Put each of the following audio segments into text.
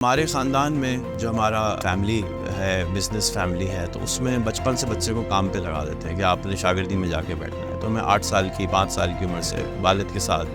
ہمارے خاندان میں جو ہمارا فیملی ہے، بزنس فیملی ہے، تو اس میں بچپن سے بچے کو کام پہ لگا دیتے ہیں کہ آپ نے شاگردی میں جا کے بیٹھنا ہے. تو میں 8 سال کی 5 سال کی عمر سے والد کے ساتھ،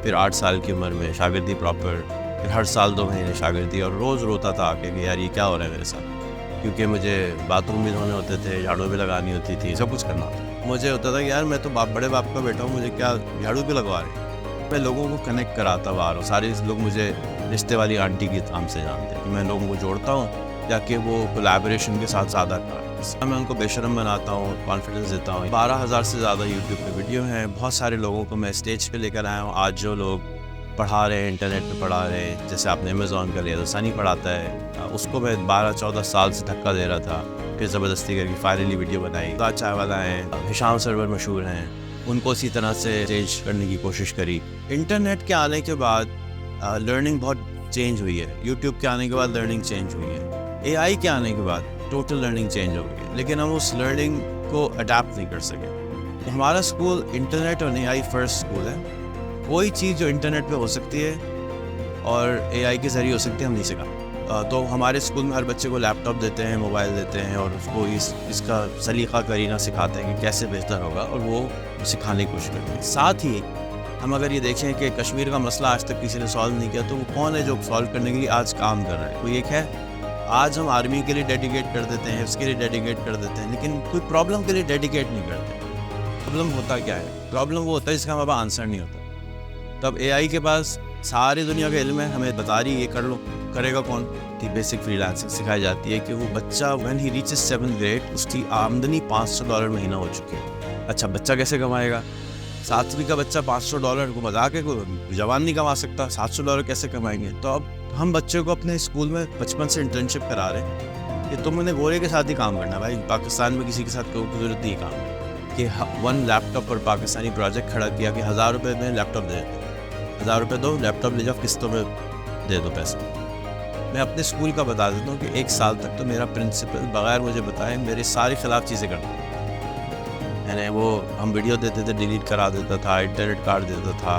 پھر 8 سال کی عمر میں شاگردی پراپر، پھر ہر سال 2 مہینے شاگردی، اور روز روتا تھا آ کے کہ یار یہ کیا ہو رہا ہے میرے ساتھ، کیونکہ مجھے باتھ روم بھی دھونے ہوتے تھے، جھاڑو بھی لگانی ہوتی تھی، سب کچھ کرنا ہوتا. مجھے ہوتا تھا کہ یار میں تو بڑے باپ کا بیٹا ہوں، مجھے کیا جھاڑو بھی لگوا رہے ہیں. میں لوگوں کو کنیکٹ کراتا ہوا رہا ہوں. سارے لوگ مجھے رشتے والی آنٹی کے نام سے جانتے ہیں کہ میں لوگوں کو جوڑتا ہوں یا کہ وہ کولیبریشن کے ساتھ زیادہ کار. میں ان کو بے شرم بناتا ہوں، کانفیڈنس دیتا ہوں. 12,000 سے زیادہ یوٹیوب پہ ویڈیو ہیں. بہت سارے لوگوں کو میں اسٹیج پہ لے کر آیا ہوں. آج جو لوگ پڑھا رہے ہیں، انٹرنیٹ پہ پڑھا رہے ہیں، جیسے آپ نے امیزون کا لیا تو سنی پڑھاتا ہے، اس کو میں 12-14 سال سے دھکا دے رہا تھا، پھر زبردستی کر کے فائنلی ویڈیو بنائی. چائے والا ہیں، ہشام سرور مشہور ہیں، ان کو اسی طرح سے چینج کرنے کی کوشش کری. انٹرنیٹ کے آنے کے بعد لرننگ بہت چینج ہوئی ہے. یوٹیوب کے آنے کے بعد لرننگ چینج ہوئی ہے. اے آئی کے آنے کے بعد ٹوٹل لرننگ چینج ہو گئی ہے، لیکن ہم اس لرننگ کو اڈیپٹ نہیں کر سکے. ہمارا اسکول انٹرنیٹ اور اے آئی فرسٹ اسکول ہے. کوئی چیز جو انٹرنیٹ پہ ہو سکتی ہے اور اے آئی کے ذریعے ہو سکتی ہے ہم نہیں سکھا. تو ہمارے اسکول میں ہر بچے کو لیپ ٹاپ دیتے ہیں، موبائل دیتے ہیں، اور اس کو اس کا سلیقہ کرینہ سکھاتے ہیں کہ کیسے بہتر ہوگا، اور وہ سکھانے کی کوشش کرتے ہیں. ساتھ ہی ہم اگر یہ دیکھیں کہ کشمیر کا مسئلہ آج تک کسی نے سالو نہیں کیا، تو وہ کون ہے جو سالو کرنے کے لیے آج کام کر رہا ہے؟ کوئی ایک ہے. آج ہم آرمی کے لیے ڈیڈیکیٹ کر دیتے ہیں، اس کے لیے ڈیڈیکیٹ کر دیتے ہیں، لیکن کوئی پرابلم کے لیے ڈیڈیکیٹ نہیں کرتے. پرابلم ہوتا کیا ہے؟ پرابلم وہ ہوتا ہے جس کا ہمارے پاس آنسر نہیں ہوتا. تب اے آئی کے پاس ساری دنیا کا علم ہے، ہمیں بتا رہی ہے یہ کر لو. کرے گا کون؟ بیسک فری لانسنگ سکھائی جاتی ہے کہ وہ بچہ when he reaches 7th grade اس کی آمدنی $500 مہینہ ہو چکی ہے. اچھا بچہ کیسے کمائے گا؟ 7ویں کا بچہ $500 کو بتا کے کوئی جوان نہیں کما سکتا. $700 کیسے کمائیں گے؟ تو اب ہم بچے کو اپنے اسکول میں بچپن سے انٹرنشپ کرا رہے ہیں کہ تم نے گورے کے ساتھ ہی کام کرنا ہے. بھائی پاکستان میں کسی کے ساتھ کوئی ضرورت نہیں کام کرنا کہ 1 لیپ ٹاپ پر پاکستانی پروجیکٹ کھڑا کیا کہ $1,000 میں لیپ ٹاپ دے دیتے ہیں. $1,000 دو، لیپ ٹاپ لے جاؤ، قسطوں میں دے دو پیسے. میں اپنے اسکول کا بتا دیتا ہوں کہ 1 سال تک تو میرا پرنسپل بغیر مجھے بتائے میرے سارے خلاف چیزیں کرتا تھا. یعنی وہ ہم ویڈیو دیتے تھے ڈیلیٹ کرا دیتا تھا، انٹرنیٹ کاٹ دیتا تھا،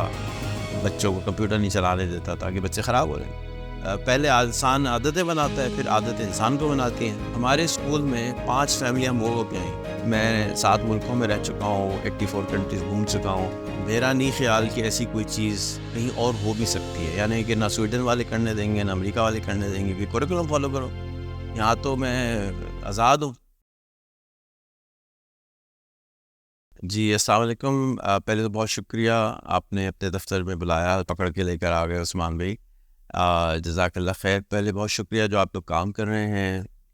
بچوں کو کمپیوٹر نہیں چلانے دیتا تھا کہ بچے خراب ہو رہے ہیں. پہلے انسان عادتیں بناتا ہے، پھر عادتیں انسان کو بناتی ہیں. ہمارے اسکول میں 5 فیملیاں موو ہو کے آئیں. میں 7 ملکوں میں رہ چکا ہوں، 84 کنٹریز گھوم چکا ہوں. میرا نہیں خیال کہ ایسی کوئی چیز کہیں اور ہو بھی سکتی ہے. یعنی کہ نہ سویڈن والے کرنے دیں گے، نہ امریکہ والے کرنے دیں گے کہ کوریکولم فالو کرو. یہاں تو میں آزاد ہوں. جی السلام علیکم. پہلے تو بہت شکریہ، آپ نے اپنے دفتر میں بلایا، پکڑ کے لے کر آ گئے عثمان بھائی. جزاک اللہ خیر. پہلے بہت شکریہ جو آپ لوگ کام کر رہے ہیں.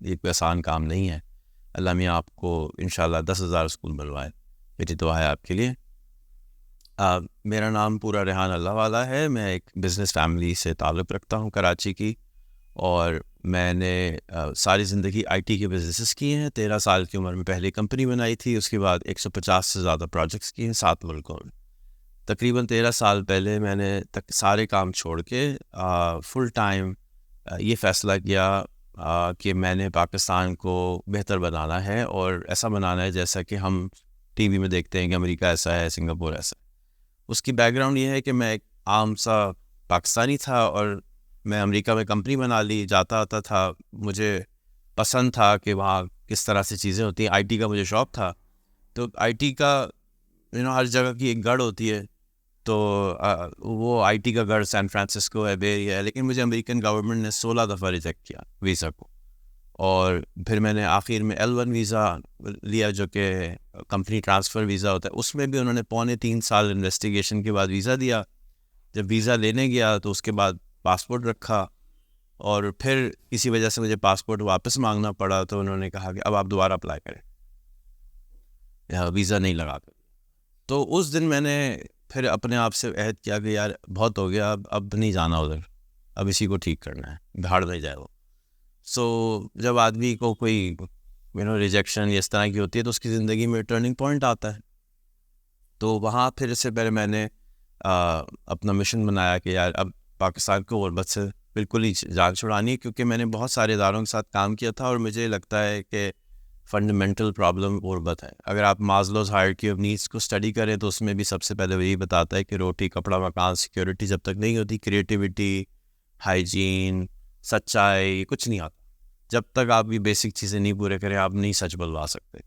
یہ کوئی آسان کام نہیں ہے. اللہ میاں آپ کو انشاءاللہ 10,000 اسکول بنوائے. میری دعا ہے آپ کے لیے. میرا نام پورا ریحان اللہ والا ہے. میں ایک بزنس فیملی سے تعلق رکھتا ہوں کراچی کی، اور میں نے ساری زندگی آئی ٹی کے بزنسز کیے ہیں. 13 سال کی عمر میں پہلی کمپنی بنائی تھی، اس کے بعد 150 سے زیادہ پروجیکٹس کیے ہیں 7 ملکوں میں. تقریباً 13 سال پہلے میں نے سارے کام چھوڑ کے فل ٹائم یہ فیصلہ کیا کہ میں نے پاکستان کو بہتر بنانا ہے، اور ایسا بنانا ہے جیسا کہ ہم ٹی وی میں دیکھتے ہیں کہ امریکہ ایسا ہے، سنگاپور ایسا ہے. اس کی بیک گراؤنڈ یہ ہے کہ میں ایک عام سا پاکستانی تھا، اور میں امریکہ میں کمپنی بنا لی، جاتا آتا تھا. مجھے پسند تھا کہ وہاں کس طرح سے چیزیں ہوتی ہیں. آئی ٹی کا مجھے شوق تھا. تو آئی ٹی کا ہر جگہ کی ایک گڑھ ہوتی ہے. تو وہ آئی ٹی کا گھر سین فرانسسکو ہے، بے ایریا ہے. لیکن مجھے امریکن گورنمنٹ نے 16 دفعہ ریجیکٹ کیا ویزا کو، اور پھر میں نے آخر میں L1 ویزا لیا جو کہ کمپنی ٹرانسفر ویزا ہوتا ہے. اس میں بھی انہوں نے 3.25 سال انویسٹیگیشن کے بعد ویزا دیا. جب ویزا لینے گیا تو اس کے بعد پاسپورٹ رکھا، اور پھر کسی وجہ سے مجھے پاسپورٹ واپس مانگنا پڑا. تو انہوں نے کہا کہ اب آپ دوبارہ اپلائی کریں، ویزا نہیں لگا کر. تو اس دن میں نے پھر اپنے آپ سے عہد کیا کہ یار بہت ہو گیا، اب نہیں جانا ادھر، اب اسی کو ٹھیک کرنا ہے، بھاڑ نہیں جائے وہ. سو جب آدمی کو کوئی ریجیکشن اس طرح کی ہوتی ہے تو اس کی زندگی میں ٹرننگ پوائنٹ آتا ہے. تو وہاں پھر اس سے پہلے میں نے اپنا مشن بنایا کہ یار اب پاکستان کو غربت سے بالکل ہی جان چھڑانی ہے، کیونکہ میں نے بہت سارے اداروں کے ساتھ کام کیا تھا، اور مجھے لگتا ہے کہ فنڈامنٹل پرابلم غربت ہے. اگر آپ مازلوز ہائرارکی آف نیڈس کو اسٹڈی کریں تو اس میں بھی سب سے پہلے وہی بتاتا ہے کہ روٹی کپڑا مکان سیکیورٹی جب تک نہیں ہوتی، کریٹیوٹی، ہائیجین، سچائی کچھ نہیں آتا. جب تک آپ یہ بیسک چیزیں نہیں پورے کریں آپ نہیں سچ بلوا سکتے،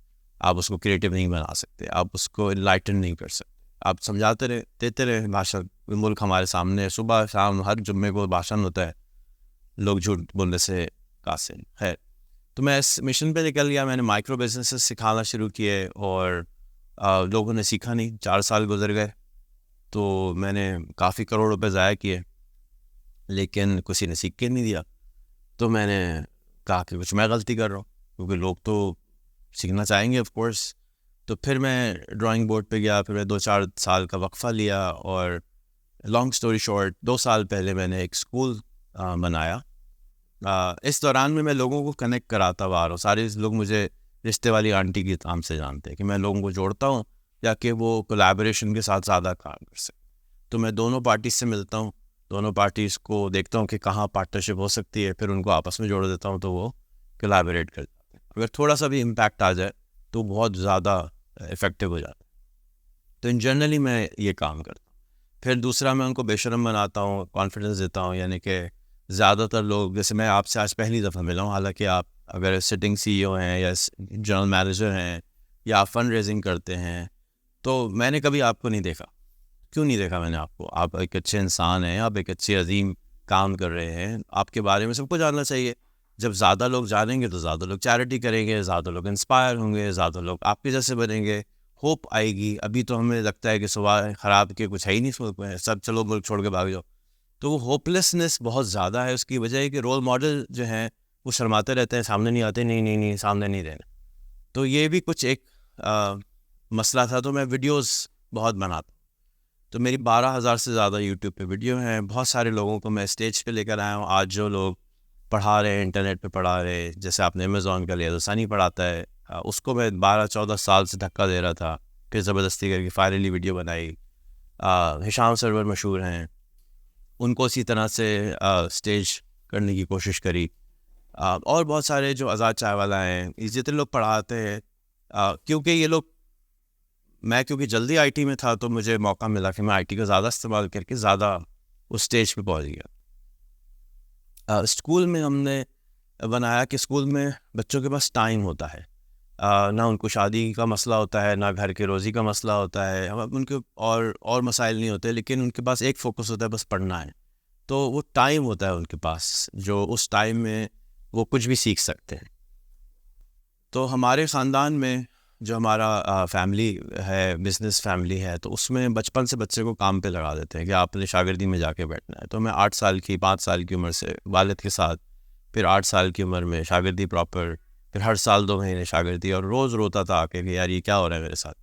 آپ اس کو کریٹیو نہیں بنا سکتے، آپ اس کو انلائٹن نہیں کر سکتے. آپ سمجھاتے رہے، دیتے رہے بھاشن. ملک ہمارے سامنے صبح شام ہر جمعے کو بھاشن ہوتا ہے، لوگ جھوٹ بولنے سے قاصر. خیر، تو میں اس مشن پہ نکل گیا. میں نے مائکرو بزنسز سکھانا شروع کیے اور لوگوں نے سیکھا نہیں. 4 سال گزر گئے تو میں نے کافی کروڑ روپے ضائع کیے، لیکن کسی نے سیکھ کے نہیں دیا. تو میں نے کہا کہ کچھ میں غلطی کر رہا ہوں، کیونکہ لوگ تو سیکھنا چاہیں گے آف کورس. تو پھر میں ڈرائنگ بورڈ پہ گیا. پھر میں 2-4 سال کا وقفہ لیا اور لانگ سٹوری شارٹ 2 سال پہلے میں نے ایک اسکول بنایا. اس دوران میں لوگوں کو کنیکٹ کراتا ہوا آ رہا ہوں. سارے لوگ مجھے رشتے والی آنٹی کے نام سے جانتے ہیں کہ میں لوگوں کو جوڑتا ہوں یا کہ وہ کولیبریشن کے ساتھ زیادہ کام کر سکیں. تو میں دونوں پارٹیز سے ملتا ہوں، دونوں پارٹیز کو دیکھتا ہوں کہ کہاں پارٹنرشپ ہو سکتی ہے، پھر ان کو آپس میں جوڑ دیتا ہوں تو وہ کولیبریٹ کر جاتے ہیں. اگر تھوڑا سا بھی امپیکٹ آ جائے تو بہت زیادہ افیکٹو ہو جاتا ہے. تو ان جنرلی میں یہ کام کرتا ہوں. پھر دوسرا میں ان کو بے شرم بناتا ہوں، کانفیڈنس دیتا ہوں. یعنی کہ زیادہ تر لوگ، جیسے میں آپ سے آج پہلی دفعہ ملا ہوں، حالانکہ آپ اگر سٹنگ سی او ہیں یا جنرل مینیجر ہیں یا آپ فنڈ ریزنگ کرتے ہیں، تو میں نے کبھی آپ کو نہیں دیکھا. کیوں نہیں دیکھا میں نے آپ کو؟ آپ ایک اچھے انسان ہیں، آپ ایک اچھے عظیم کام کر رہے ہیں، آپ کے بارے میں سب کو جاننا چاہیے. جب زیادہ لوگ جانیں گے تو زیادہ لوگ چیریٹی کریں گے، زیادہ لوگ انسپائر ہوں گے، زیادہ لوگ آپ کے جیسے بنیں گے، ہوپ آئے گی. ابھی تو ہمیں لگتا ہے کہ صبح خراب کے کچھ ہے ہی نہیں ملک میں، سب چلو ملک چھوڑ کے بھاگ جاؤ. تو وہ ہوپلیسنس بہت زیادہ ہے. اس کی وجہ ہے کہ رول ماڈل جو ہیں وہ شرماتے رہتے ہیں، سامنے نہیں آتے، نہیں سامنے نہیں دینا. تو یہ بھی کچھ ایک مسئلہ تھا. تو میں ویڈیوز بہت بناتا ہوں. تو میری 12,000 سے زیادہ یوٹیوب پہ ویڈیو ہیں. بہت سارے لوگوں کو میں اسٹیج پہ لے کر آیا ہوں. آج جو لوگ پڑھا رہے ہیں، انٹرنیٹ پہ پڑھا رہے ہیں، جیسے آپ نے امیزون کا لیا تو سانی پڑھاتا ہے، اس کو میں 12-14 سال سے دھکا دے رہا تھا، پھر زبردستی کر کے فائنلی ویڈیو بنائی. ہشام سرور مشہور ہیں، ان کو اسی طرح سے اسٹیج کرنے کی کوشش کری. اور بہت سارے جو آزاد چائے والا ہیں، جتنے لوگ پڑھاتے ہیں، کیونکہ یہ لوگ، میں کیونکہ جلدی آئی ٹی میں تھا تو مجھے موقع ملا کہ میں آئی ٹی کا زیادہ استعمال کر کے زیادہ اس اسٹیج پہ پہنچ گیا. اسکول میں ہم نے بنایا کہ اسکول میں بچوں کے پاس ٹائم ہوتا ہے، نہ ان کو شادی کا مسئلہ ہوتا ہے، نہ گھر کے روزی کا مسئلہ ہوتا ہے، ان کے اور مسائل نہیں ہوتے، لیکن ان کے پاس ایک فوکس ہوتا ہے، بس پڑھنا ہے. تو وہ ٹائم ہوتا ہے ان کے پاس، جو اس ٹائم میں وہ کچھ بھی سیکھ سکتے ہیں. تو ہمارے خاندان میں جو ہمارا فیملی ہے، بزنس فیملی ہے، تو اس میں بچپن سے بچے کو کام پہ لگا دیتے ہیں کہ آپ نے شاگردی میں جا کے بیٹھنا ہے. تو میں 8 سال کی 5 سال کی عمر سے والد کے ساتھ، پھر 8 سال کی عمر میں شاگردی پراپر، پھر ہر سال 2 مہینے شاگردی، اور روز روتا تھا آ کے کہ یار یہ کیا ہو رہا ہے میرے ساتھ،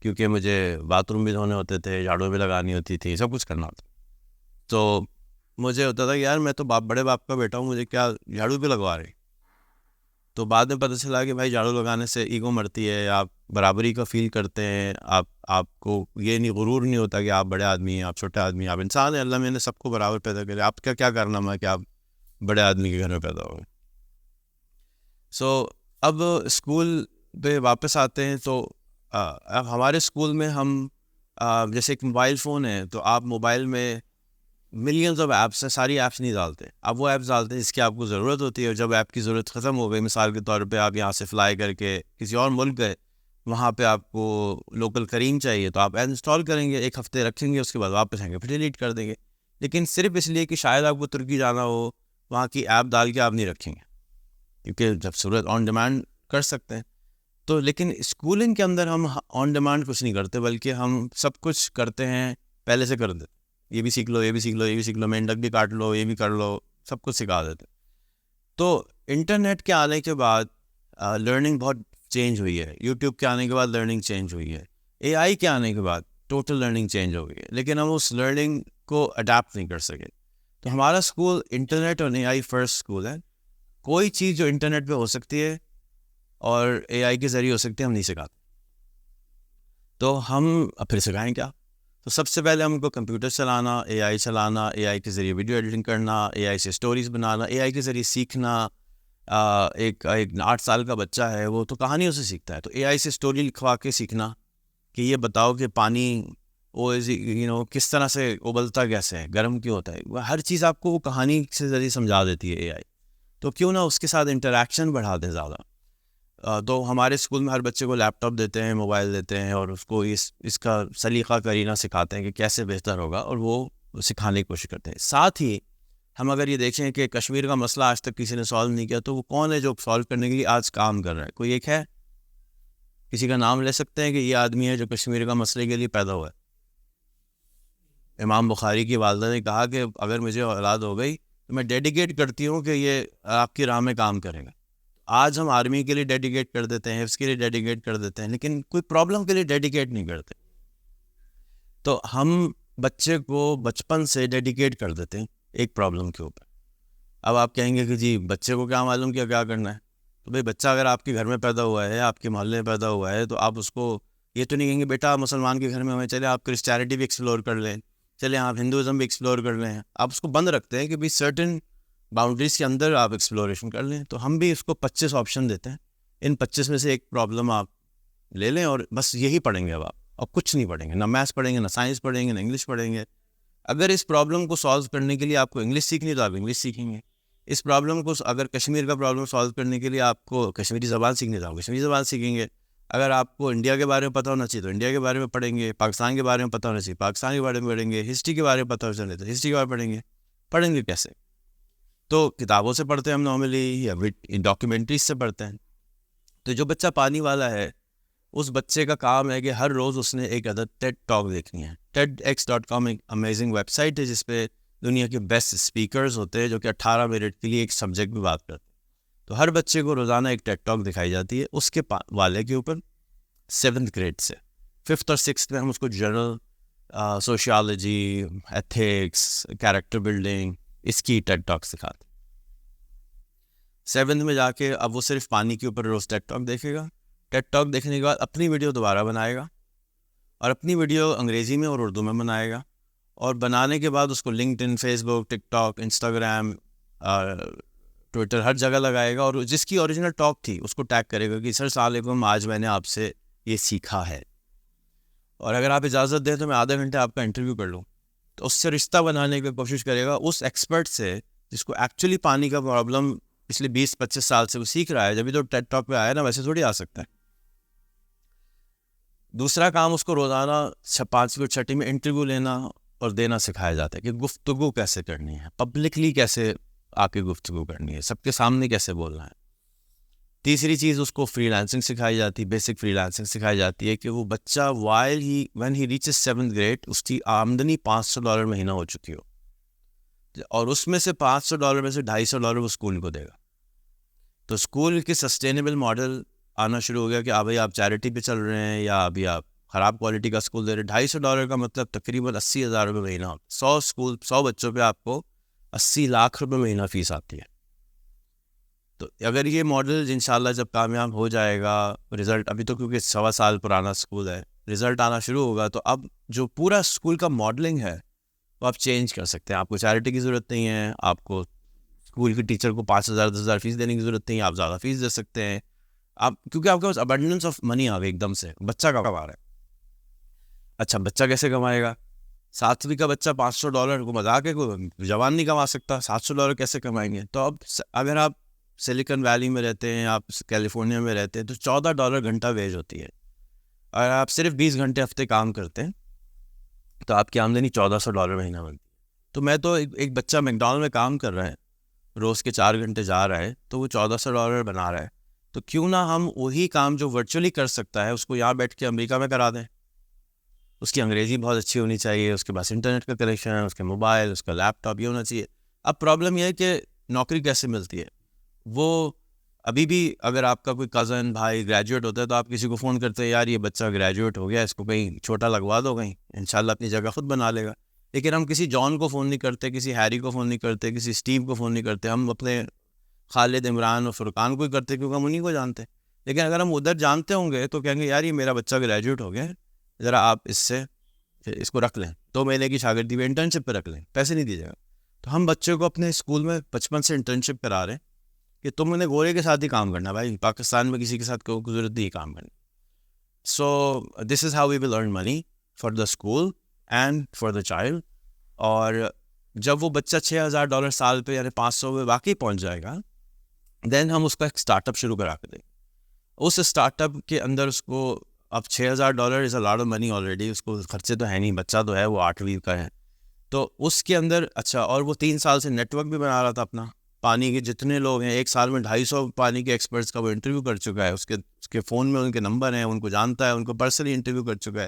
کیونکہ مجھے باتھ روم بھی دھونے ہوتے تھے، جھاڑو بھی لگانی ہوتی تھی، سب کچھ کرنا ہوتا. تو مجھے ہوتا تھا کہ یار میں تو بڑے باپ کا بیٹا ہوں، مجھے کیا جھاڑو بھی لگوا رہے. تو بعد میں پتہ چلا کہ بھائی جھاڑو لگانے سے ایگو مرتی ہے، آپ برابری کا فیل کرتے ہیں، آپ کو یہ نہیں، غرور نہیں ہوتا کہ آپ بڑے آدمی ہیں، آپ چھوٹے آدمی ہیں، آپ انسان ہیں، اللہ میں نے سب کو برابر پیدا کرے، آپ کا کیا کرنا ہے کہ آپ بڑے آدمی کے گھر میں پیدا ہو گئے. اب اسکول پہ واپس آتے ہیں تو اب ہمارے اسکول میں ہم جیسے ایک موبائل فون ہے، تو آپ موبائل میں ملینز آف ایپس ہیں، ساری ایپس نہیں ڈالتے، آپ وہ ایپس ڈالتے ہیں جس کی آپ کو ضرورت ہوتی ہے. اور جب ایپ کی ضرورت ختم ہو گئی، مثال کے طور پہ آپ یہاں سے فلائی کر کے کسی اور ملک گئے، وہاں پہ آپ کو لوکل کریم چاہیے، تو آپ انسٹال کریں گے، 1 ہفتے رکھیں گے، اس کے بعد واپس آئیں گے، پھر ڈیلیٹ کر دیں گے. لیکن صرف اس لیے کہ شاید آپ کو ترکی جانا ہو، وہاں کی ایپ ڈال کے آپ نہیں رکھیں گے، کیونکہ جب ضرورت آن ڈیمانڈ کر سکتے ہیں. تو لیکن اسکولنگ کے اندر ہم آن ڈیمانڈ کچھ نہیں کرتے، بلکہ ہم سب کچھ کرتے ہیں پہلے سے کر دیتے. یہ بھی سیکھ لو، یہ بھی سیکھ لو، یہ بھی سیکھ لو، مینڈک بھی کاٹ لو، یہ بھی کر لو، سب کچھ سکھا دیتے. تو انٹرنیٹ کے آنے کے بعد لرننگ بہت چینج ہوئی ہے. یوٹیوب کے آنے کے بعد لرننگ چینج ہوئی ہے. اے آئی کے آنے کے بعد ٹوٹل لرننگ چینج ہو گئی ہے، لیکن ہم اس لرننگ کو اڈیپٹ نہیں کر سکے. تو ہمارا اسکول انٹرنیٹ اور اے آئی فرسٹ اسکول ہے. کوئی چیز جو انٹرنیٹ پہ ہو سکتی ہے اور اے آئی کے ذریعے ہو سکتی ہے، ہم نہیں سکھاتے. تو ہم پھر سکھائیں کیا؟ تو سب سے پہلے ہم کو کمپیوٹر چلانا، اے آئی چلانا، اے آئی کے ذریعے ویڈیو ایڈیٹنگ کرنا، اے آئی سے سٹوریز بنانا، اے آئی کے ذریعے سیکھنا، ایک 8 سال کا بچہ ہے وہ تو کہانیوں سے سیکھتا ہے. تو اے آئی سے اسٹوری لکھوا کے سیکھنا کہ یہ بتاؤ کہ پانی وہ کس طرح سے ابلتا کیسے ہے, گرم کیوں ہوتا ہے, وہ ہر چیز آپ کو وہ کہانی سے ذریعے سمجھا دیتی ہے اے آئی. تو کیوں نہ اس کے ساتھ انٹریکشن بڑھا دیں زیادہ. تو ہمارے اسکول میں ہر بچے کو لیپ ٹاپ دیتے ہیں, موبائل دیتے ہیں, اور اس کو اس کا سلیقہ کرینہ سکھاتے ہیں کہ کیسے بہتر ہوگا, اور وہ سکھانے کی کوشش کرتے ہیں. ساتھ ہی ہم اگر یہ دیکھیں کہ کشمیر کا مسئلہ آج تک کسی نے سالو نہیں کیا, تو وہ کون ہے جو سالو کرنے کے لیے آج کام کر رہا ہے؟ کوئی ایک ہے, کسی کا نام لے سکتے ہیں کہ یہ آدمی ہے جو کشمیر کا مسئلے کے لیے پیدا ہوا ہے؟ امام بخاری کی والدہ نے کہا کہ اگر مجھے اولاد ہو گئی تو میں ڈیڈیکیٹ کرتی ہوں کہ یہ آپ کی راہ میں کام کرے گا. آج ہم آرمی کے لیے ڈیڈیکیٹ کر دیتے ہیں, حفظ کے لیے ڈیڈیکیٹ کر دیتے ہیں, لیکن کوئی پرابلم کے لیے ڈیڈیکیٹ نہیں کرتے. تو ہم بچے کو بچپن سے ڈیڈیکیٹ کر دیتے ہیں ایک پرابلم کے اوپر. اب آپ کہیں گے کہ جی بچے کو کیا معلوم کیا کرنا ہے؟ تو بھائی بچہ اگر آپ کے گھر میں پیدا ہوا ہے, آپ کے محلے میں پیدا ہوا ہے, تو آپ اس کو یہ تو نہیں کہیں گے بیٹا مسلمان کے گھر میں ہوئے, چلے آپ کرسچینٹی بھی ایکسپلور کر لیں, چلے آپ ہندوازم بھی ایکسپلور کر لیں. آپ اس کو بند رکھتے ہیں کہ بھائی سرٹن باؤنڈریز کے اندر آپ ایکسپلوریشن کر لیں. تو ہم بھی اس کو 25 آپشن دیتے ہیں, ان 25 میں سے ایک پرابلم آپ لے لیں اور بس یہی پڑھیں گے اب آپ, اور کچھ نہیں پڑھیں گے, نہ میتھس پڑھیں گے, نہ سائنس پڑھیں گے, نہ انگلش پڑھیں گے. اگر اس پرابلم کو سالو کرنے کے لیے آپ کو انگلش سیکھنی ہے تو آپ انگلش سیکھیں گے. اس پرابلم کو اگر کشمیر کا پرابلم سالو کرنے کے لیے آپ کو کشمیری زبان سیکھنی ہے تو آپ کشمیری زبان سیکھیں گے. اگر آپ کو انڈیا کے بارے میں پتہ ہونا چاہیے تو انڈیا کے بارے میں پڑھیں گے, پاکستان کے بارے میں پتہ ہونا چاہیے پاکستان کے بارے میں پڑھیں گے, ہسٹری کے بارے میں پتہ ہونا چاہیے تو ہسٹری کے بارے میں پڑھیں گے. پڑھیں گے کیسے؟ تو کتابوں سے پڑھتے ہیں ہم نارملی, یا ڈاکیومنٹریز سے پڑھتے ہیں. تو جو بچہ پانی والا ہے اس بچے کا کام ہے کہ ہر روز اس نے ایک عدد ٹیڈ ٹاک دیکھنی ہے. TEDx.com ایک امیزنگ ویب سائٹ ہے جس پہ دنیا کے بیسٹ اسپیکرز ہوتے ہیں جو کہ 18 منٹ کے لیے ایک سبجیکٹ پہ بات کرتے ہیں. تو ہر بچے کو روزانہ ایک ٹیڈ ٹاک دکھائی جاتی ہے اس کے والے کے اوپر 7th گریڈ سے. 5th اور 6th میں ہم اس کو general sociology, ethics, character building, اس کی ٹیڈ ٹاک سکھاتے ہیں. 7th میں جا کے اب وہ صرف پانی کے اوپر روز ٹیڈ ٹاک دیکھے گا. ٹیڈ ٹاک دیکھنے کے بعد اپنی ویڈیو دوبارہ بنائے گا, اور اپنی ویڈیو انگریزی میں اور اردو میں بنائے گا, اور بنانے کے بعد اس کو LinkedIn, فیس بک, ٹک ٹاک, انسٹاگرام, ٹویٹر ہر جگہ لگائے گا, اور جس کی اوریجنل ٹاک تھی اس کو ٹیگ کرے گا کہ سر السلام علیکم, آج میں نے آپ سے یہ سیکھا ہے, اور اگر آپ اجازت دیں تو میں آدھا گھنٹے آپ کا انٹرویو کر لوں. تو اس سے رشتہ بنانے کی کوشش کرے گا اس ایکسپرٹ سے جس کو ایکچولی پانی کا پرابلم پچھلے 20-25 سال سے وہ سیکھ رہا ہے. جبھی تو ٹیڈ ٹاک پہ آیا نا, ویسے تھوڑی آ سکتا ہے. دوسرا کام اس کو روزانہ 5ویں 6ٹی میں انٹرویو لینا اور دینا سکھایا جاتا ہے کہ گفتگو کیسے کرنی ہے, پبلکلی کیسے آ کے گفتگو کرنی ہے, سب کے سامنے کیسے بولنا ہے. تیسری چیز اس کو فری لانسنگ سکھائی جاتی ہے, بیسک فری لانسنگ سکھائی جاتی ہے کہ وہ بچہ when he reaches 7th grade اس کی آمدنی $500 مہینہ ہو چکی ہو, اور اس میں سے $500 میں سے $250 وہ اسکول کو دے گا. تو اسکول کے سسٹینیبل ماڈل آنا شروع ہو گیا کہ بھائی آپ چیریٹی پہ چل رہے ہیں یا ابھی آپ خراب کوالٹی کا اسکول دے رہے ہیں. $250 کا مطلب تقریباً $80,000 مہینہ. 100 بچوں پہ آپ کو 80 لاکھ روپے مہینہ فیس آتی ہے. تو اگر یہ ماڈل انشاءاللہ جب کامیاب ہو جائے گا, رزلٹ ابھی تو کیونکہ 1.25 سال پرانا اسکول ہے, رزلٹ آنا شروع ہوگا, تو اب جو پورا اسکول کا ماڈلنگ ہے وہ آپ چینج کر سکتے ہیں. آپ کو چیریٹی کی ضرورت نہیں ہے, آپ کو اسکول کے ٹیچر کو 5,000 10,000 فیس دینے کی ضرورت نہیں ہے, آپ زیادہ فیس دے سکتے ہیں آپ, کیونکہ آپ کے پاس ابنڈنس آف منی آ گئی ایک دم سے. بچہ کما رہا ہے. اچھا بچہ کیسے کمائے گا؟ 7ویں کا بچہ $500 کو مذاق ہے, کوئی جوان نہیں کما سکتا, $700 کیسے کمائیں گے؟ تو اب اگر آپ سلیکن ویلی میں رہتے ہیں, آپ کیلیفورنیا میں رہتے ہیں, تو $14 گھنٹہ ویج ہوتی ہے. اگر آپ صرف 20 گھنٹے ہفتے کام کرتے ہیں تو آپ کی آمدنی $1,400 مہینہ بنتی ہے. تو میں تو ایک بچہ میکڈونلڈ میں کام کر رہا ہے, روز کے 4 گھنٹے جا رہا ہے, تو وہ $1,400 بنا رہا ہے. تو کیوں نہ ہم وہی کام جو ورچولی کر سکتا ہے اس کو یہاں بیٹھ کے امریکہ میں کرا دیں. اس کی انگریزی بہت اچھی ہونی چاہیے, اس کے پاس انٹرنیٹ کا کنیکشن ہے, اس کے موبائل, اس کا لیپ ٹاپ, یہ ہونا چاہیے. اب پرابلم یہ ہے کہ نوکری کیسے ملتی ہے. وہ ابھی بھی اگر آپ کا کوئی کزن بھائی گریجویٹ ہوتا ہے تو آپ کسی کو فون کرتے ہیں, یار یہ بچہ گریجویٹ ہو گیا, اس کو کہیں چھوٹا لگوا دو, کہیں انشاءاللہ اپنی جگہ خود بنا لے گا. لیکن ہم کسی جان کو فون نہیں کرتے, کسی ہیری کو فون نہیں کرتے, کسی اسٹیو کو فون نہیں کرتے. ہم اپنے خالد, عمران اور فرقان کو ہی کرتے کیونکہ ہم انہیں کو جانتے. لیکن اگر ہم ادھر جانتے ہوں گے تو کہیں گے یار یہ میرا بچہ گریجویٹ ہو گیا, ذرا آپ اس کو رکھ لیں, 2 مہینے کی شاگردی پہ انٹرنشپ پہ رکھ لیں, پیسے نہیں دیجیے گا. تو ہم بچے کو اپنے اسکول میں بچپن سے انٹرنشپ کرا رہے ہیں کہ تم نے گورے کے ساتھ ہی کام کرنا بھائی, پاکستان میں کسی کے ساتھ کوئی ضرورت نہیں کام کرنے. So this is how we will earn money for the school and for the child. اور جب وہ بچہ $6,000 سال پہ یعنی 500 میں واقعی پہنچ جائے گا, دین ہم اس کا ایک اسٹارٹ اپ شروع کرا کے دیں گے. اس اسٹارٹ اپ کے اندر اس کو اب $6,000 از اے لاٹ آف منی آلریڈی, اس کو خرچے تو ہے نہیں, بچہ تو ہے وہ 8ویں کا ہے, تو اس کے اندر اچھا. اور وہ 3 سال سے نیٹ ورک بھی بنا رہا تھا اپنا, پانی کے جتنے لوگ ہیں ایک سال میں 250 پانی کے ایکسپرٹس کا وہ انٹرویو کر چکا ہے, اس کے فون میں ان کے نمبر ہیں, ان کو جانتا ہے, ان کو پرسنلی انٹرویو کر چکا ہے.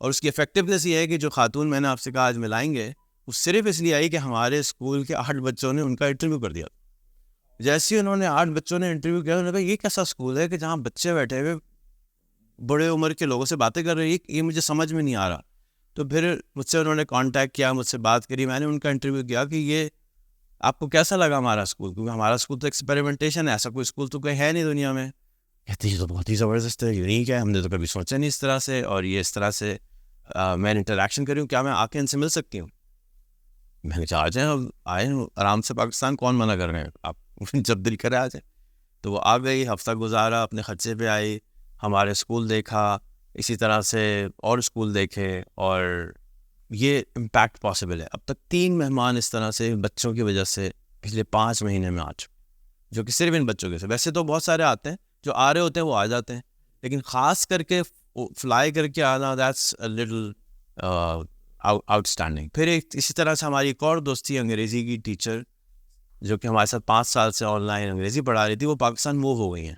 اور اس کی افیکٹونیس یہ ہے کہ جو خاتون میں نے آپ سے کہا آج ملائیں گے, وہ صرف اس لیے آئی کہ ہمارے اسکول کے 8 بچوں نے ان کا انٹرویو کر دیا. جیسے ہی انہوں نے 8 بچوں نے انٹرویو کیا, انہوں نے کہا یہ کیسا اسکول ہے کہ جہاں بچے بیٹھے ہوئے بڑے عمر کے لوگوں سے باتیں کر رہے ہیں, یہ مجھے سمجھ میں نہیں آ رہا. تو پھر مجھ سے انہوں نے کانٹیکٹ کیا, مجھ سے بات کری, میں نے ان کا انٹرویو کیا کہ یہ آپ کو کیسا لگا ہمارا اسکول, کیونکہ ہمارا اسکول تو ایکسپیریمنٹیشن ہے, ایسا کوئی اسکول تو کہیں ہے نہیں دنیا میں. کہتے یہ تو بہت ہی زبردست ہے, یونیک ہے, ہم نے تو کبھی سوچا نہیں اس طرح سے, اور یہ اس طرح سے میں انٹریکشن کری ہوں, کیا میں آ کے ان سے مل سکتی ہوں؟ میں نے کہا آ جائیں, اب آئے آرام سے پاکستان, کون منع کر رہے ہیں, آپ جب دل کرے آ جائیں. تو وہ آ گئی, ہفتہ گزارا, اپنے خرچے پہ آئی, ہمارے اسکول دیکھا, اسی طرح سے اور اسکول دیکھے, اور یہ امپیکٹ پاسبل ہے. اب تک 3 مہمان اس طرح سے بچوں کی وجہ سے پچھلے 5 مہینے میں آ چکے, جو کہ صرف ان بچوں کے سے. ویسے تو بہت سارے آتے ہیں, جو آ رہے ہوتے ہیں وہ آ جاتے ہیں, لیکن خاص کر کے فلائی کر کے آنا, that's a little out standing. پھر اسی طرح سے ہماری ایک اور دوستی انگریزی کی ٹیچر جو کہ ہمارے ساتھ 5 سال سے آن لائن انگریزی پڑھا رہی تھی, وہ پاکستان موو ہو گئی ہیں,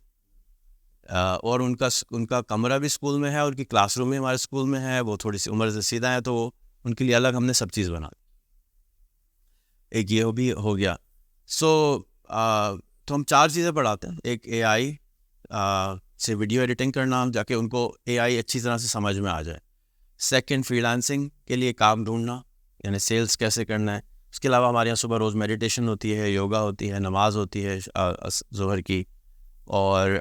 اور ان کا کمرہ بھی اسکول میں ہے, اور ان کی کلاس روم بھی ہمارے اسکول میں ہے. وہ تھوڑی سی عمر سے سیدھا ہے, تو ان کے لیے الگ ہم نے سب چیز بنا دی. ایک یہ بھی ہو گیا. تو ہم 4 چیزیں پڑھاتے ہیں. ایک اے آئی سے ویڈیو ایڈیٹنگ کرنا, جا کے ان کو اے آئی اچھی طرح سے سمجھ میں آ جائے. سیکنڈ فری لانسنگ کے لیے کام ڈھونڈنا, یعنی سیلز کیسے کرنا ہے. اس کے علاوہ ہمارے یہاں صبح روز میڈیٹیشن ہوتی ہے, یوگا ہوتی ہے, نماز ہوتی ہے ظہر کی, اور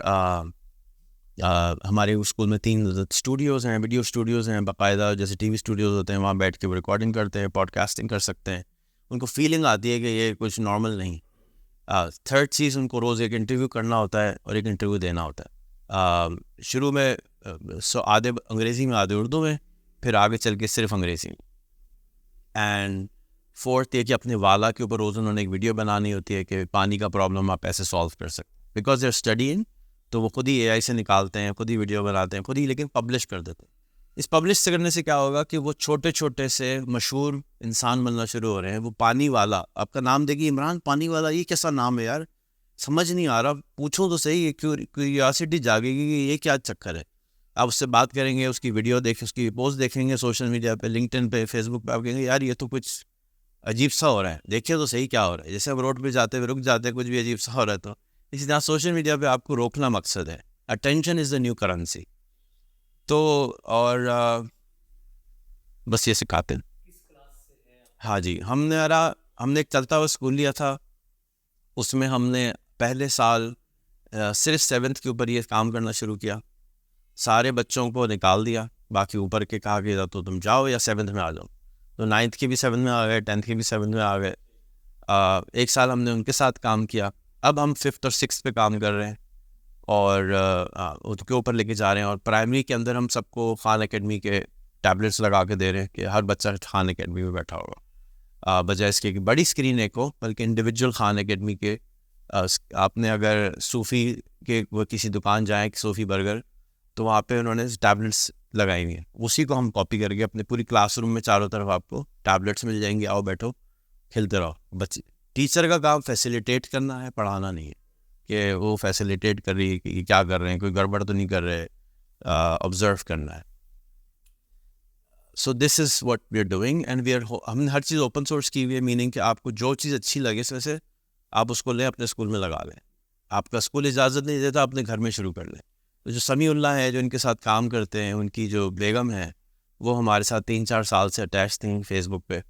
ہمارے اسکول میں 3 اسٹوڈیوز ہیں, ویڈیو اسٹوڈیوز ہیں باقاعدہ, جیسے ٹی وی اسٹوڈیوز ہوتے ہیں, وہاں بیٹھ کے وہ ریکارڈنگ کرتے ہیں, پوڈ کاسٹنگ کر سکتے ہیں. ان کو فیلنگ آتی ہے کہ یہ کچھ نارمل نہیں. تھرڈ چیز, ان کو روز ایک انٹرویو کرنا ہوتا ہے اور ایک انٹرویو دینا ہوتا ہے. شروع میں آدھے انگریزی میں آدھے اردو میں, پھر آگے چل کے صرف انگریزی میں. اینڈ فورتھ یہ کہ اپنے والا کے اوپر روز انہوں نے ایک ویڈیو بنانی ہوتی ہے کہ پانی کا پرابلم آپ ایسے سالو کر سکتے, بیکاز دے آر اسٹڈیئنگ. تو وہ خود ہی اے آئی سے نکالتے ہیں, خود ہی ویڈیو بناتے ہیں, خود ہی, لیکن پبلش کر دیتے ہیں. اس پبلش سے کرنے سے کیا ہوگا کہ وہ چھوٹے چھوٹے سے مشہور انسان بننا شروع ہو رہے ہیں. وہ پانی والا, آپ کا نام دیکھیے عمران پانی والا, یہ کیسا نام ہے یار, سمجھ نہیں آ رہا, پوچھو تو صحیح, کیوریاسٹی جاگے گی کہ یہ کیا چکر ہے. آپ اس سے بات کریں گے, اس کی ویڈیو دیکھیں, اس کی پوسٹ دیکھیں گے سوشل میڈیا پہ, لنکڈ پہ, فیس بک پہ, آپ کہیں گے یار یہ تو کچھ عجیب سا ہو رہا ہے, دیکھیے تو صحیح کیا ہو رہا ہے. جیسے ہم روڈ پہ جاتے ہوئے رک جاتے ہیں, کچھ بھی عجیب سا ہو رہا ہے, تو اسی طرح سوشل میڈیا پہ آپ کو روکنا مقصد ہے. Attention is the new currency. تو اور بس یہ سکھاتے ہیں. ہاں جی, ہم نے ایک چلتا ہوا اسکول لیا تھا, اس میں ہم نے پہلے سال صرف 7th کے اوپر یہ کام کرنا شروع کیا. سارے بچوں کو نکال دیا, باقی اوپر کے کہا کہ تو تم جاؤ یا 7th میں آ جاؤ. تو 9th کے بھی 7th میں آ گئے, 10th کے بھی 7th میں آ گئے. ایک سال ہم نے ان کے ساتھ کام کیا. اب ہم 5th اور 6th پہ کام کر رہے ہیں, اور ان کے اوپر لے کے جا رہے ہیں. اور پرائمری کے اندر ہم سب کو خان اکیڈمی کے ٹیبلٹس لگا کے دے رہے ہیں کہ ہر بچہ خان اکیڈمی میں بیٹھا ہوگا, بجائے اس کے کہ بڑی اسکرین ایک ہو, بلکہ انڈیویجول خان اکیڈمی کے. آپ نے اگر صوفی کے وہ کسی دکان جائیں, صوفی برگر, تو وہاں پہ انہوں نے ٹیبلٹس لگائی ہوئی ہیں, اسی کو ہم کاپی کر کے اپنے پوری کلاس روم میں چاروں طرف آپ کو ٹیبلٹس مل جائیں گے, آؤ بیٹھو کھیلتے رہو. بچے ٹیچر کا کام فیسیلیٹیٹ کرنا ہے, پڑھانا نہیں ہے کہ وہ فیسیلیٹیٹ کر رہی ہے کہ کیا کر رہے ہیں, کوئی گڑبڑ تو نہیں کر رہے, آبزرو کرنا ہے. So this is what we are doing, and ہم نے ہر چیز اوپن سورس کی ہوئی ہے, میننگ کہ آپ کو جو چیز اچھی لگے اس میں سے آپ اس کو لیں, اپنے اسکول میں لگا لیں. آپ کا اسکول اجازت نہیں دیتا, اپنے گھر میں شروع کر لیں. تو جو سمیع اللہ ہے, جو ان کے ساتھ کام کرتے ہیں, ان کی جو بیگم ہے, وہ ہمارے ساتھ 3-4 سال سے اٹیچ تھیں فیس بک پہ.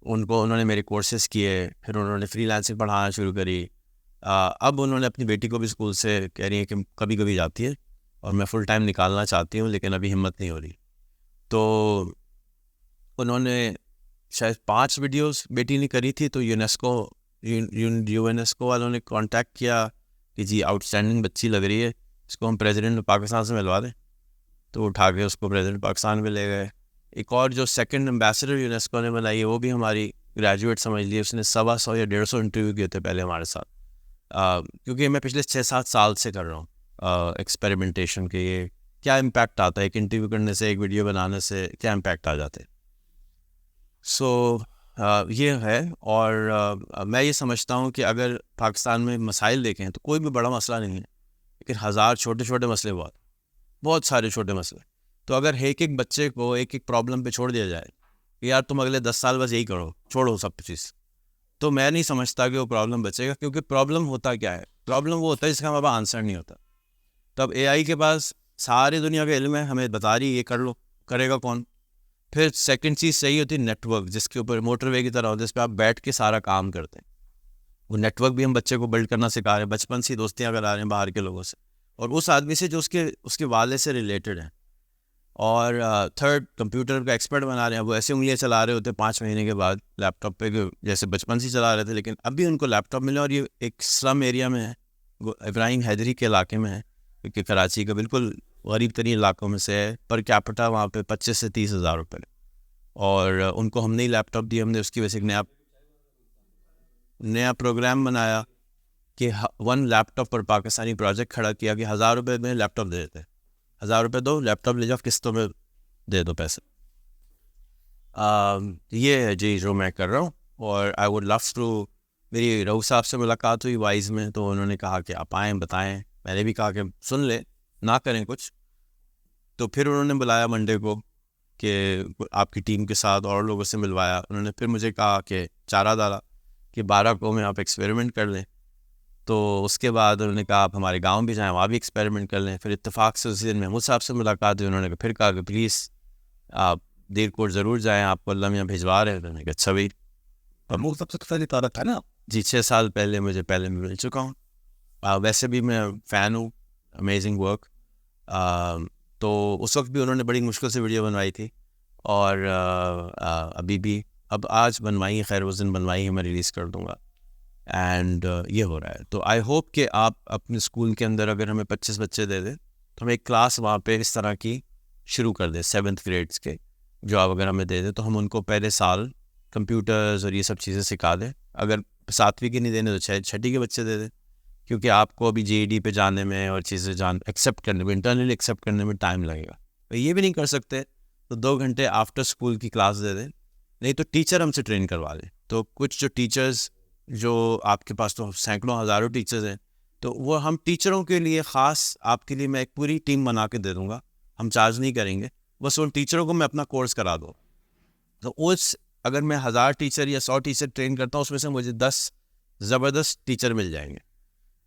انہوں نے میرے کورسز کیے, پھر انہوں نے فری لانسنگ پڑھانا شروع کری. اب انہوں نے اپنی بیٹی کو بھی اسکول سے کہہ رہی ہے کہ کبھی کبھی جاتی ہے, اور میں فل ٹائم نکالنا چاہتی ہوں, لیکن ابھی ہمت نہیں ہو رہی. تو انہوں نے شاید 5 ویڈیوز بیٹی نے کری تھی, تو یونیسکو UNESCO والوں نے کانٹیکٹ کیا کہ جی آؤٹ اسٹینڈنگ بچی لگ رہی ہے, اس کو ہم پریزیڈنٹ پاکستان سے ملوا دیں. تو اٹھا کے اس کو پریزیڈنٹ پاکستان میں لے گئے. ایک اور جو سیکنڈ امبیسڈر یونیسکو نے بنائی ہے وہ بھی ہماری گریجویٹ سمجھ لیے, اس نے 100 یا 150 انٹرویو کیے تھے پہلے ہمارے ساتھ. کیونکہ میں پچھلے 6-7 سال سے کر رہا ہوں ایکسپیریمنٹیشن کے, یہ کیا امپیکٹ آتا ہے ایک انٹرویو کرنے سے, ایک ویڈیو بنانے سے کیا امپیکٹ آ جاتے. سو یہ ہے. اور میں یہ سمجھتا ہوں کہ اگر پاکستان میں مسائل دیکھیں تو کوئی بھی بڑا مسئلہ نہیں ہے, لیکن 1000 چھوٹے چھوٹے مسئلے, بہت سارے چھوٹے مسئلے. تو اگر ایک ایک بچے کو ایک ایک پرابلم پہ چھوڑ دیا جائے کہ یار تم اگلے 10 سال بس یہی کرو, چھوڑو سب چیز, تو میں نہیں سمجھتا کہ وہ پرابلم بچے گا. کیونکہ پرابلم ہوتا کیا ہے, پرابلم وہ ہوتا ہے جس کا ہمارے پاس آنسر نہیں ہوتا. تب اے آئی کے پاس ساری دنیا کا علم ہے, ہمیں بتا رہی یہ کر لو, کرے گا کون؟ پھر سیکنڈ چیز صحیح ہوتی ہے نیٹ ورک, جس کے اوپر موٹر وے کی طرح ہوتا ہے, جس پہ آپ بیٹھ کے سارا کام کرتے ہیں. وہ نیٹ ورک بھی ہم بچے کو بلڈ کرنا سکھا رہے ہیں, بچپن سے دوستیاں کرا رہے ہیں باہر کے لوگوں سے, اور اس آدمی سے جو اس کے والد سے ریلیٹڈ ہیں. اور تھرڈ, کمپیوٹر کا ایکسپرٹ بنا رہے ہیں. وہ ایسے انگلیاں چلا رہے ہوتے 5 مہینے کے بعد لیپ ٹاپ پہ, جیسے بچپن سے ہی چلا رہے تھے, لیکن اب بھی ان کو لیپ ٹاپ ملے. اور یہ ایک سلم ایریا میں ہے, ابراہیم حیدری کے علاقے میں ہے, کیونکہ کراچی کا بالکل غریب ترین علاقوں میں سے ہے. پر کیپٹا وہاں پہ 25 سے 30 ہزار روپے, اور ان کو ہم نے لیپ ٹاپ دیا. ہم نے اس کی وجہ سے ایک نیا پروگرام بنایا کہ 1 لیپ ٹاپ پر پاکستانی پروجیکٹ کھڑا کیا کہ 1000 روپے میں لیپ ٹاپ دے دیتے. 1000 روپے دو, لیپ ٹاپ لے جاؤ, قسطوں میں دے دو پیسے. یہ ہے جی جو میں کر رہا ہوں. اور آئی ووڈ لو ٹو, میری رؤوف صاحب سے ملاقات ہوئی وائز میں, تو انہوں نے کہا کہ آپ آئیں بتائیں. میں نے بھی کہا کہ سن لیں, نہ کریں کچھ. تو پھر انہوں نے بلایا منڈے کو کہ آپ کی ٹیم کے ساتھ اور لوگوں سے ملوایا. انہوں نے پھر مجھے کہا کہ چارہ ڈالا کہ 12 کو میں آپ ایکسپیریمنٹ کر لیں. تو اس کے بعد انہوں نے کہا آپ ہمارے گاؤں بھی جائیں, وہاں بھی ایکسپیریمنٹ کر لیں. پھر اتفاق سے اسی دن محمود صاحب سے ملاقات ہوئی. انہوں نے پھر کہا کہ پلیز آپ دیر کوٹ ضرور جائیں, آپ کو اللہ میاں بھجوا رہے ہیں. انہوں نے کہا اچھا بھائی. محمود سب سے پہلے تعارف تھا نا جی 6 سال پہلے مجھے میں مل چکا ہوں. ویسے بھی میں فین ہوں, امیزنگ ورک. تو اس وقت بھی انہوں نے بڑی مشکل سے ویڈیو بنوائی تھی, اور ابھی بھی اب آج بنوائی, خیر اس دن بنوائی ہے, میں ریلیز کر دوں گا. اینڈ یہ ہو رہا ہے. تو آئی ہوپ کہ آپ اپنے اسکول کے اندر اگر ہمیں 25 بچے دے دیں تو ہم ایک کلاس وہاں پہ اس طرح کی شروع کر دیں 7th گریڈس کے, جو آپ اگر ہمیں دے دیں تو ہم ان کو پہلے سال کمپیوٹرز اور یہ سب چیزیں سکھا دیں. اگر 7ویں کی نہیں دینے تو 6ٹھی کے بچے دے دیں, کیونکہ آپ کو ابھی GED پہ جانے میں اور چیزیں ایکسیپٹ کرنے میں, انٹرنلی ایکسیپٹ کرنے میں ٹائم لگے گا. یہ بھی نہیں کر سکتے تو 2 گھنٹے آفٹر اسکول کی کلاس دے دیں, نہیں تو ٹیچر ہم سے ٹرین کروا لیں. تو کچھ جو ٹیچرز, جو آپ کے پاس تو سینکڑوں ہزاروں ٹیچرز ہیں, تو وہ ہم ٹیچروں کے لیے خاص آپ کے لیے میں ایک پوری ٹیم بنا کے دے دوں گا. ہم چارج نہیں کریں گے, بس ان ٹیچروں کو میں اپنا کورس کرا دوں. تو اس اگر میں 1000 ٹیچر یا 100 ٹیچر ٹرین کرتا ہوں, اس میں سے مجھے 10 زبردست ٹیچر مل جائیں گے.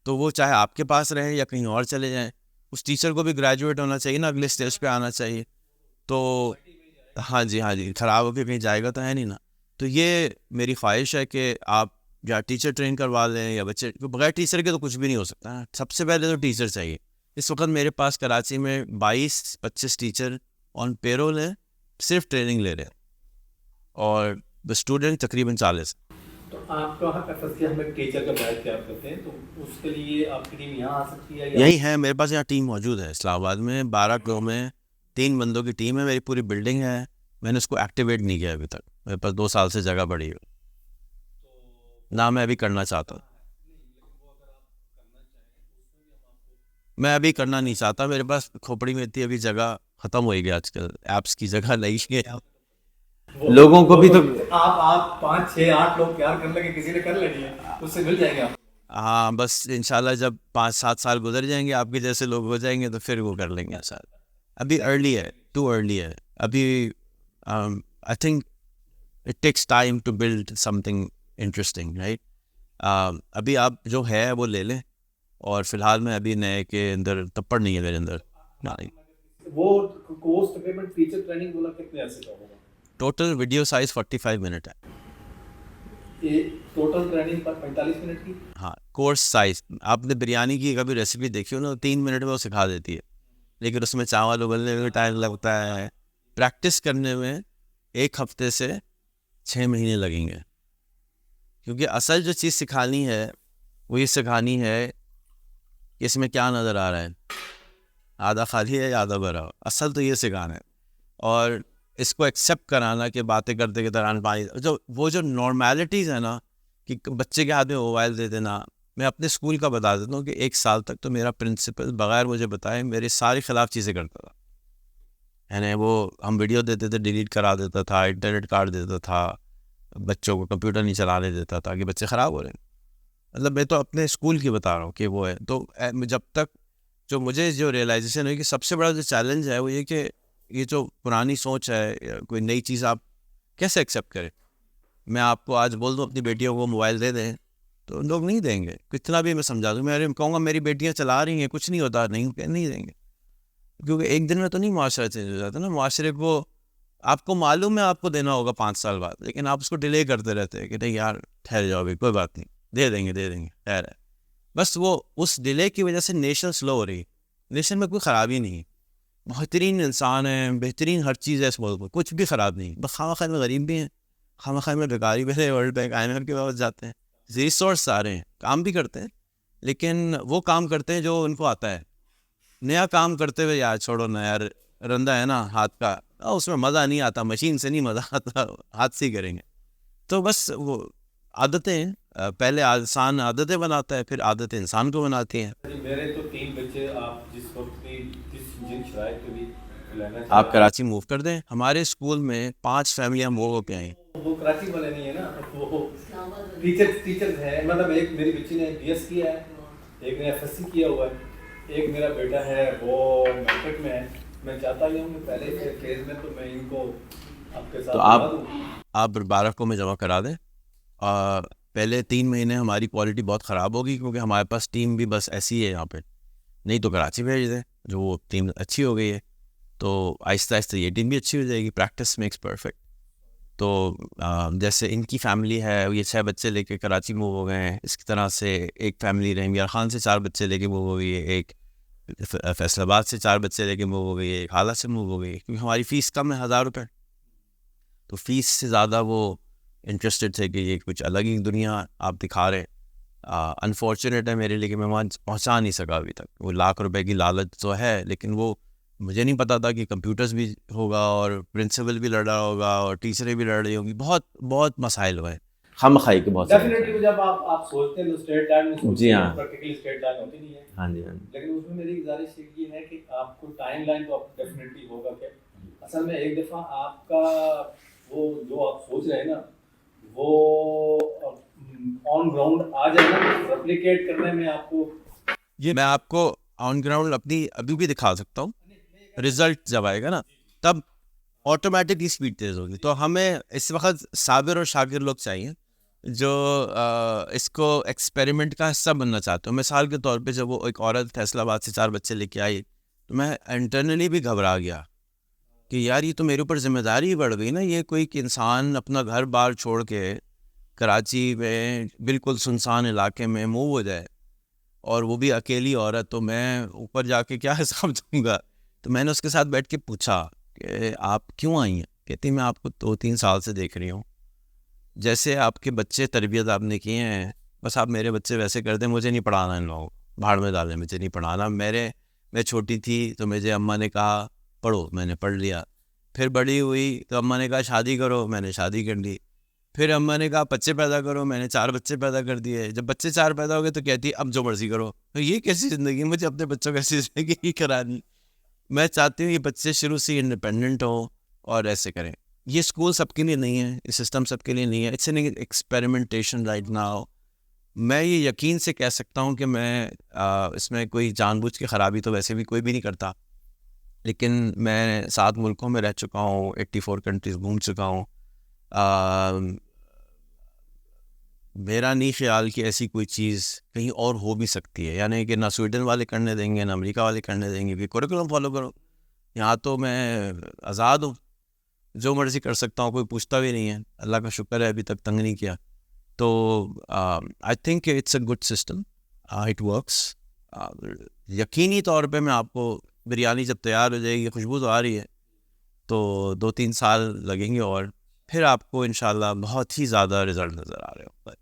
تو وہ چاہے آپ کے پاس رہیں یا کہیں اور چلے جائیں, اس ٹیچر کو بھی گریجویٹ ہونا چاہیے نا, اگلے اسٹیج پہ آنا چاہیے. تو ہاں جی خراب ہو کے کہیں جائے گا تو ہے نہیں نا. تو یہ میری خواہش ہے کہ آپ یا ٹیچر ٹرین کروا لیں یا بچے, بغیر ٹیچر کے تو کچھ بھی نہیں ہو سکتا. سب سے پہلے تو ٹیچر چاہیے. اس وقت میرے پاس کراچی میں 22-25 ٹیچر آن پیرول ہیں, صرف ٹریننگ لے رہے ہیں, اور اسٹوڈنٹ تقریباً 40. تو آپ کا ہم ایک ٹیچر کا بیچ تیار کرتے ہیں, تو اس کے لیے آپ کی ٹیم یہاں آ سکتی ہے؟ یہی ہے میرے پاس, یہاں ٹیم موجود ہے اسلام آباد میں. 12 گاؤں میں 3 بندوں کی ٹیم ہے. میری پوری بلڈنگ ہے, میں نے اس کو ایکٹیویٹ نہیں کیا ابھی تک. میرے پاس 2 سال سے جگہ پڑی ہے, نہ میں ابھی کرنا چاہتا ہوں. میں ابھی کرنا نہیں چاہتا, میرے پاس کھوپڑی میں اتنی ابھی جگہ ختم ہوئی گئی. آج کل ایپس کی جگہ نہیں ہے, لوگوں کو بھی تو آپ 5-6-8 لوگ تیار کر لیں گے, کسی نے کر لینی ہے, اس سے مل جائیں گے آپ. ہاں بس انشاءاللہ جب 5-7 سال گزر جائیں گے, آپ کے جیسے لوگ ہو جائیں گے, تو پھر وہ کر لیں گے ساتھ. ابھی ارلی ہے, ٹو ارلی ہے ابھی. I think it takes time to build something interesting, right. ابھی آپ جو ہے وہ لے لیں, اور فی الحال میں ابھی نئے کے اندر تپڑ نہیں ہے میرے اندر. وہ کورس تقریباً ٹیچر ٹریننگ والا کتنے عرصے کا ہوگا؟ ٹوٹل ویڈیو سائز 45 منٹ ہے. ٹوٹل ٹریننگ پر 45 منٹ کی. ہاں کورس سائز. آپ نے بریانی کی کبھی ریسیپی دیکھی ہو نا, 3 منٹ میں وہ سکھا دیتی ہے, لیکن اس میں چاول ابلنے میں ٹائم لگتا ہے. پریکٹس کرنے میں 1 ہفتے سے 6 مہینے لگیں گے. کیونکہ اصل جو چیز سکھانی ہے وہ یہ سکھانی ہے کہ اس میں کیا نظر آ رہا ہے, آدھا خالی ہے یا آدھا بھرا ہو. اصل تو یہ سکھانا ہے, اور اس کو ایکسیپٹ کرانا کہ باتیں کرتے کے دوران پانی وہ جو نارمیلٹیز ہے نا, کہ بچے کے ہاتھ میں موبائل دے دینا. میں اپنے اسکول کا بتا دیتا ہوں کہ 1 سال تک تو میرا پرنسپل بغیر مجھے بتائے میرے سارے خلاف چیزیں کرتا تھا. یعنی وہ ہم ویڈیو دیتے تھے ڈیلیٹ کرا دیتا تھا, انٹرنیٹ کاٹ دیتا تھا, بچوں کو کمپیوٹر نہیں چلانے دیتا تھا کہ بچے خراب ہو رہے ہیں. مطلب میں تو اپنے اسکول کی بتا رہا ہوں کہ وہ ہے. تو جب تک جو مجھے جو ریئلائزیشن ہوئی کہ سب سے بڑا جو چیلنج ہے وہ یہ کہ یہ جو پرانی سوچ ہے, کوئی نئی چیز آپ کیسے ایکسیپٹ کریں. میں آپ کو آج بول دوں اپنی بیٹیوں کو موبائل دے دیں تو لوگ نہیں دیں گے, کتنا بھی میں سمجھا دوں. میں کہوں گا میری بیٹیاں چلا رہی ہیں کچھ نہیں ہوتا, نہیں دیں گے, کیونکہ ایک دن میں تو نہیں معاشرہ چینج ہو جاتا نا. معاشرے کو آپ کو معلوم ہے آپ کو دینا ہوگا 5 سال بعد, لیکن آپ اس کو ڈیلے کرتے رہتے ہیں کہ نہیں یار ٹھہر جاؤ بھی, کوئی بات نہیں, دے دیں گے ٹھہر ہے. بس وہ اس ڈیلے کی وجہ سے نیشن سلو ہو رہی ہے. نیشن میں کوئی خرابی نہیں, بہترین انسان ہیں, بہترین ہر چیز ہے اس ملک میں, کچھ بھی خراب نہیں. بس خواہ میں غریب بھی ہیں, خواہ میں بیکاری بھی ہے. ورلڈ بینک IMF کے پاس جاتے ہیں, ریسورس سارے ہیں, کام بھی کرتے ہیں, لیکن وہ کام کرتے ہیں جو ان کو آتا ہے. نیا کام کرتے ہوئے یار چھوڑو نا یار, رندہ ہے نا ہاتھ کا, اس میں مزہ نہیں آتا, مشین سے نہیں مزہ آتا, ہاتھ سے ہی کریں گے. تو بس وہ عادتیں ہیں, پہلے انسان عادتیں بناتا ہے, پھر عادتیں انسان کو بناتی ہیں. میرے تو 3 بچے, آپ جس وقت کی جن شرائط پہ بھی آپ کراچی موو کر دیں. ہمارے اسکول میں 5 فیملیاں موو ہو کے آئیں. وہ کراچی والے نہیں ہے نا, وہ ٹیچر ہیں. مطلب ایک میری بچی نے BS کیا ہے, ایک نے FSC کیا ہوا ہے, ایک میرا بیٹا ہے وہ میٹرک میں ہے. میں چاہتا ہی ہوں کہ پہلے فیز میں تو میں ان کو آپ کے ساتھ تو آپ 12 کو میں جمع کرا دیں. پہلے 3 مہینے ہماری کوالٹی بہت خراب ہوگی کیونکہ ہمارے پاس ٹیم بھی بس ایسی ہے یہاں پہ, نہیں تو کراچی بھیج دیں جو وہ ٹیم اچھی ہو گئی ہے. تو آہستہ آہستہ یہ ٹیم بھی اچھی ہو جائے گی. Practice makes perfect. تو جیسے ان کی فیملی ہے, یہ 6 بچے لے کے کراچی موو ہو گئے ہیں. اس کی طرح سے ایک فیملی رحیم یار خان سے 4 بچے لے کے موو ہو گئی ہے, ایک فیصل آباد سے 4 بچے لے کے موو ہو گئی ہے, ایک حالہ سے موو ہو گئی ہے, کیونکہ ہماری فیس کم ہے 1000 روپے. تو فیس سے زیادہ وہ انٹرسٹڈ تھے کہ یہ کچھ الگ ہی دنیا آپ دکھا رہے. انفارچونیٹ ہے میرے لیے کہ میں وہاں پہنچا نہیں سکا ابھی تک. وہ ₹1,00,000 کی لالچ تو ہے, لیکن وہ مجھے نہیں پتا تھا کہ کمپیوٹرز بھی ہوگا اور پرنسپل بھی لڑ رہا ہوگا اور ٹیچریں بھی لڑ رہی ہوں گی. بہت مسائل ہوئے, خم خائی کے بہت سارے. ڈیفینیٹلی جب آپ سوچتے ہیں تو اسٹیٹ لائن میں سوچتے جی ہیں, ہاں, پریکٹیکلی اسٹیٹ لائن ہوتی نہیں ہے. ہاں جی, لیکن اس میں میری گزارش یہ ہے کہ آپ کو ٹائم لائن تو آپ ڈیفینیٹلی ہوگا کہ اصل میں ایک دفعہ آپ کا وہ جو آپ سوچ رہے ہیں نا وہ آن گراؤنڈ آ جائے نا, ریپلیکیٹ کرنے میں آپ کو یہ میں آپ کو آن گراؤنڈ اپنی ابھی بھی دکھا سکتا ہوں. رزلٹ جب آئے گا نا تب آٹومیٹکلی اسپیڈ تیز ہوگی. تو ہمیں اس وقت صابر اور شاکر لوگ چاہیے جو اس کو ایکسپیریمنٹ کا حصہ بننا چاہتے ہوں. مثال کے طور پہ جب وہ ایک عورت فیصل آباد سے 4 بچے لے کے آئی تو میں انٹرنلی بھی گھبرا گیا کہ یار یہ تو میرے اوپر ذمہ داری ہی بڑھ گئی نا. یہ کوئی کہ انسان اپنا گھر بار چھوڑ کے کراچی میں بالکل سنسان علاقے میں موو ہو جائے, اور وہ بھی اکیلی عورت, تو میں اوپر جا کے کیا حساب دوں گا. تو میں نے اس کے ساتھ بیٹھ کے پوچھا کہ آپ کیوں آئی ہیں. کہتی میں آپ کو 2-3 سال سے دیکھ رہی ہوں, جیسے آپ کے بچے تربیت آپ نے کیے ہیں بس آپ میرے بچے ویسے کر دیں. مجھے نہیں پڑھانا ان لوگوں کو, بھاڑ میں ڈالیں, مجھے نہیں پڑھانا. میں چھوٹی تھی تو مجھے اماں نے کہا پڑھو, میں نے پڑھ لیا. پھر بڑی ہوئی تو اماں نے کہا شادی کرو, میں نے شادی کر لی. پھر اماں نے کہا بچے پیدا کرو, میں نے 4 بچے پیدا کر دیے. جب بچے 4 پیدا ہو گئے تو کہتی اب جو مرضی کرو. تو یہ کیسی زندگی, مجھے اپنے بچوں کو ایسی زندگی کرانی. میں چاہتی ہوں یہ بچے شروع سے انڈیپینڈنٹ ہوں اور ایسے کریں. یہ اسکول سب کے لیے نہیں ہے, یہ سسٹم سب کے لیے نہیں ہے. It's an experimentation right now. میں یہ یقین سے کہہ سکتا ہوں کہ میں اس میں کوئی جان بوجھ کے خرابی تو ویسے بھی کوئی بھی نہیں کرتا, لیکن میں 7 ملکوں میں رہ چکا ہوں, 84 کنٹریز گھوم چکا ہوں. میرا نہیں خیال کہ ایسی کوئی چیز کہیں اور ہو بھی سکتی ہے. یعنی کہ نہ سویڈن والے کرنے دیں گے, نہ امریکہ والے کرنے دیں گے کہ کوریکولم فالو کرو. یہاں تو میں آزاد ہوں, جو مرضی کر سکتا ہوں, کوئی پوچھتا بھی نہیں ہے. اللہ کا شکر ہے ابھی تک تنگ نہیں کیا. تو I think it's a good system, it works. یقینی طور پہ میں آپ کو بریانی جب تیار ہو جائے گی, خوشبو تو آ رہی ہے, تو 2-3 سال لگیں گے اور پھر آپ کو انشاءاللہ بہت ہی زیادہ رزلٹ نظر آ رہے ہوں.